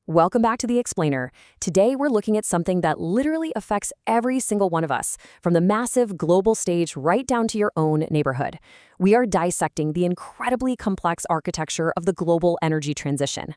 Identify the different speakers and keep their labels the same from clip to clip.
Speaker 1: Welcome back to The Explainer. Today, we're looking at something that literally affects every single one of us, from the massive global stage right down to your own neighborhood. We are dissecting the incredibly complex architecture of the global energy transition.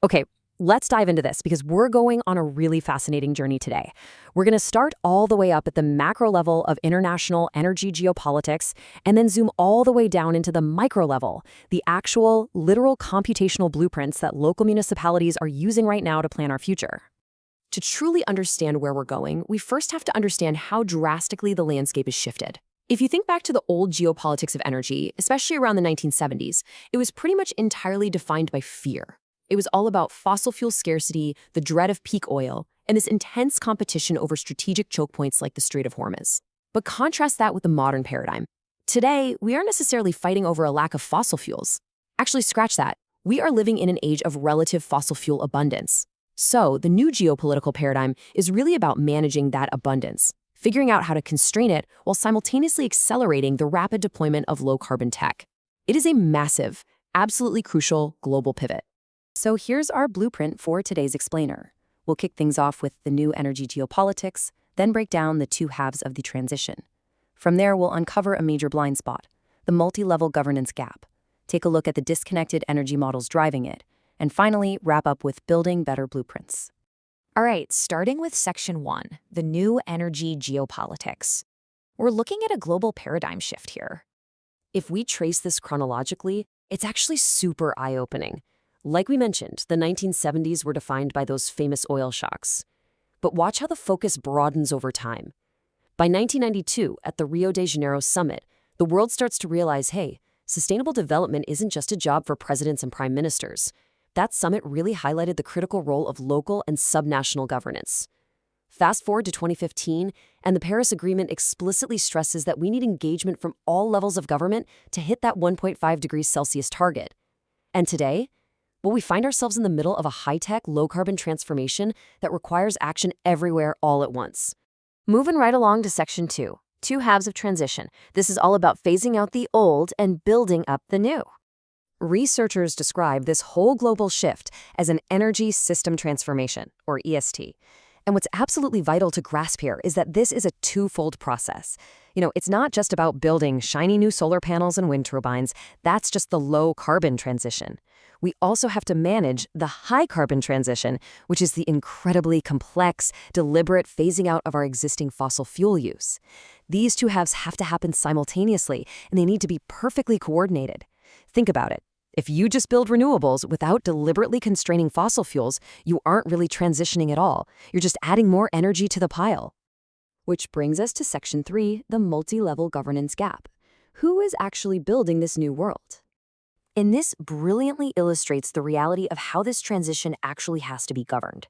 Speaker 1: Okay, let's dive into this because we're going on a really fascinating journey today. We're going to start all the way up at the macro level of international energy geopolitics and then zoom all the way down into the micro level, the actual, literal computational blueprints that local municipalities are using right now to plan our future. To truly understand where we're going, we first have to understand how drastically the landscape is shifted. If you think back to the old geopolitics of energy, especially around the 1970s, it was pretty much entirely defined by fear. It was all about fossil fuel scarcity, the dread of peak oil, and this intense competition over strategic choke points like the Strait of Hormuz. But contrast that with the modern paradigm. Today, we aren't necessarily fighting over a lack of fossil fuels. Actually, scratch that. We are living in an age of relative fossil fuel abundance. So, the new geopolitical paradigm is really about managing that abundance, figuring out how to constrain it while simultaneously accelerating the rapid deployment of low-carbon tech. It is a massive, absolutely crucial global pivot. So here's our blueprint for today's explainer. We'll kick things off with the new energy geopolitics, then break down the two halves of the transition. From there, we'll uncover a major blind spot, the multi-level governance gap, take a look at the disconnected energy models driving it, and finally wrap up with building better blueprints.
Speaker 2: All right, starting with Section 1, the new energy geopolitics. We're looking at a global paradigm shift here.
Speaker 1: If we trace this chronologically, it's actually super eye-opening. Like we mentioned, the 1970s were defined by those famous oil shocks. But watch how the focus broadens over time. By 1992, at the Rio de Janeiro summit, the world starts to realize, hey, sustainable development isn't just a job for presidents and prime ministers. That summit really highlighted the critical role of local and subnational governance. Fast forward to 2015, and the Paris Agreement explicitly stresses that we need engagement from all levels of government to hit that 1.5 degrees Celsius target. And today, well, we find ourselves in the middle of a high-tech, low-carbon transformation that requires action everywhere all at once. Moving right along to Section 2, two halves of transition. This is all about phasing out the old and building up the new. Researchers describe this whole global shift as an energy system transformation, or EST. And what's absolutely vital to grasp here is that this is a twofold process. It's not just about building shiny new solar panels and wind turbines. That's just the low-carbon transition. We also have to manage the high-carbon transition, which is the incredibly complex, deliberate phasing out of our existing fossil fuel use. These two halves have to happen simultaneously, and they need to be perfectly coordinated. Think about it. If you just build renewables without deliberately constraining fossil fuels, you aren't really transitioning at all. You're just adding more energy to the pile. Which brings us to Section 3, the multi-level governance gap. Who is actually building this new world? And this brilliantly illustrates the reality of how this transition actually has to be governed.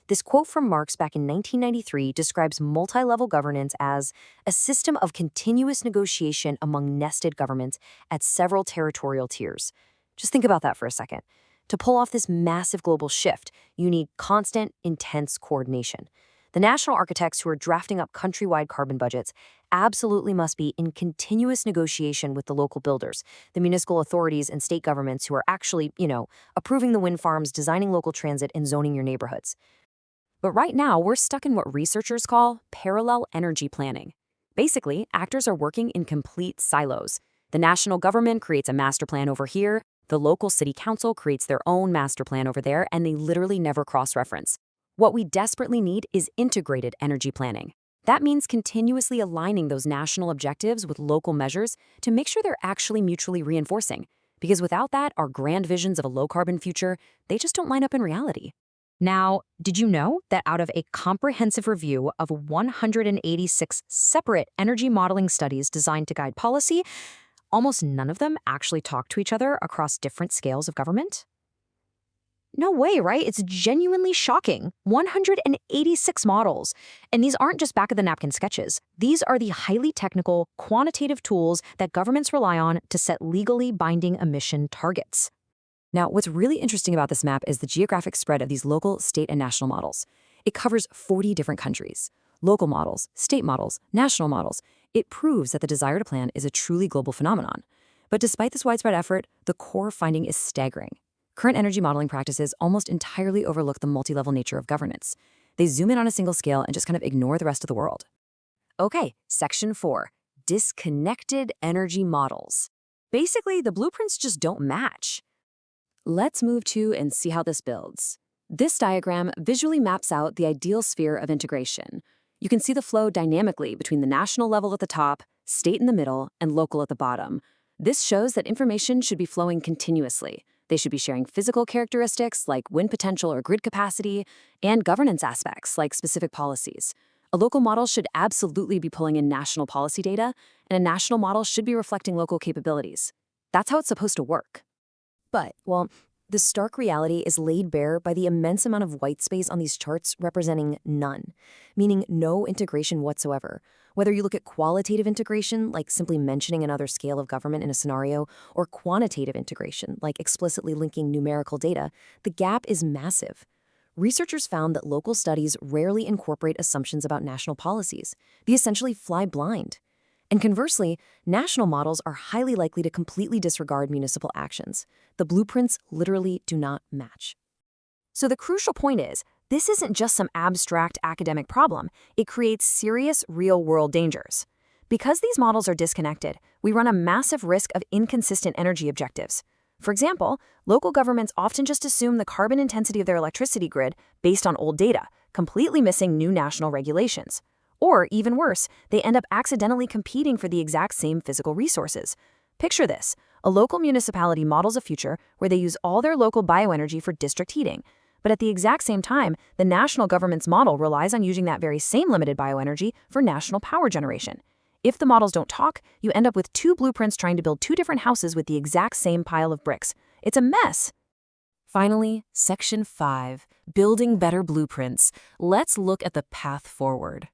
Speaker 1: This quote from Marx back in 1993 describes multi-level governance as a system of continuous negotiation among nested governments at several territorial tiers. Just think about that for a second. To pull off this massive global shift, you need constant, intense coordination. The national architects who are drafting up countrywide carbon budgets absolutely must be in continuous negotiation with the local builders, the municipal authorities and state governments who are actually, approving the wind farms, designing local transit, and zoning your neighborhoods. But right now, we're stuck in what researchers call parallel energy planning. Basically, actors are working in complete silos. The national government creates a master plan over here, the local city council creates their own master plan over there, and they literally never cross-reference. What we desperately need is integrated energy planning. That means continuously aligning those national objectives with local measures to make sure they're actually mutually reinforcing. Because without that, our grand visions of a low-carbon future, they just don't line up in reality.
Speaker 2: Now, did you know that out of a comprehensive review of 186 separate energy modeling studies designed to guide policy, almost none of them actually talk to each other across different scales of government? No way, right? It's genuinely shocking. 186 models. And these aren't just back-of-the-napkin sketches. These are the highly technical, quantitative tools that governments rely on to set legally binding emission targets.
Speaker 1: Now, what's really interesting about this map is the geographic spread of these local, state, and national models. It covers 40 different countries. Local models, state models, national models. It proves that the desire to plan is a truly global phenomenon. But despite this widespread effort, the core finding is staggering.
Speaker 2: Current energy modeling practices almost entirely overlook the multi-level nature of governance. They zoom in on a single scale and just kind of ignore the rest of the world. Okay, section 4, disconnected energy models. Basically, the blueprints just don't match. Let's move to and see how this builds. This diagram visually maps out the ideal sphere of integration. You can see the flow dynamically between the national level at the top, state in the middle, and local at the bottom. This shows that information should be flowing continuously. They should be sharing physical characteristics like wind potential or grid capacity, and governance aspects like specific policies. A local model should absolutely be pulling in national policy data, and a national model should be reflecting local capabilities. That's how it's supposed to work. But, well, the stark reality is laid bare by the immense amount of white space on these charts representing none, meaning no integration whatsoever. Whether you look at qualitative integration, like simply mentioning another scale of government in a scenario, or quantitative integration, like explicitly linking numerical data, the gap is massive. Researchers found that local studies rarely incorporate assumptions about national policies. They essentially fly blind. And conversely, national models are highly likely to completely disregard municipal actions. The blueprints literally do not match. So the crucial point is, this isn't just some abstract academic problem. It creates serious real-world dangers. Because these models are disconnected, we run a massive risk of inconsistent energy objectives. For example, local governments often just assume the carbon intensity of their electricity grid based on old data, completely missing new national regulations. Or, even worse, they end up accidentally competing for the exact same physical resources. Picture this. A local municipality models a future where they use all their local bioenergy for district heating. But at the exact same time, the national government's model relies on using that very same limited bioenergy for national power generation. If the models don't talk, you end up with two blueprints trying to build two different houses with the exact same pile of bricks. It's a mess. Finally, Section 5, Building Better Blueprints. Let's look at the path forward.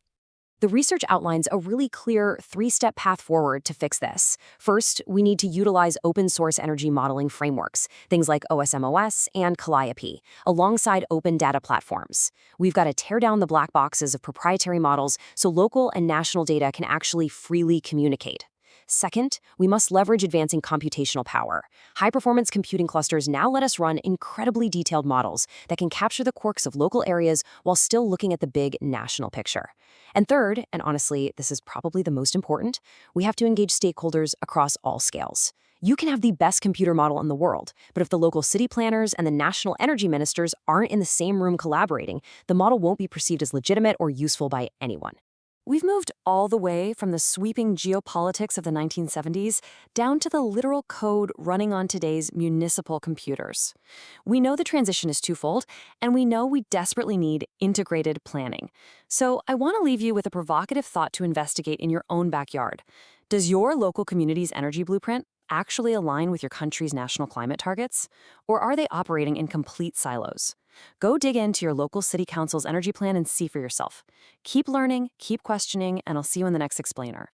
Speaker 2: The research outlines a really clear three-step path forward to fix this. First, we need to utilize open-source energy modeling frameworks, things like OSMOS and Calliope, alongside open data platforms. We've got to tear down the black boxes of proprietary models so local and national data can actually freely communicate. Second, we must leverage advancing computational power. High-performance computing clusters now let us run incredibly detailed models that can capture the quirks of local areas while still looking at the big national picture. And third, and honestly, this is probably the most important, we have to engage stakeholders across all scales. You can have the best computer model in the world, but if the local city planners and the national energy ministers aren't in the same room collaborating, the model won't be perceived as legitimate or useful by anyone. We've moved all the way from the sweeping geopolitics of the 1970s down to the literal code running on today's municipal computers. We know the transition is twofold, and we know we desperately need integrated planning. So I want to leave you with a provocative thought to investigate in your own backyard. Does your local community's energy blueprint actually align with your country's national climate targets? Or are they operating in complete silos? Go dig into your local city council's energy plan and see for yourself. Keep learning, keep questioning, and I'll see you in the next explainer.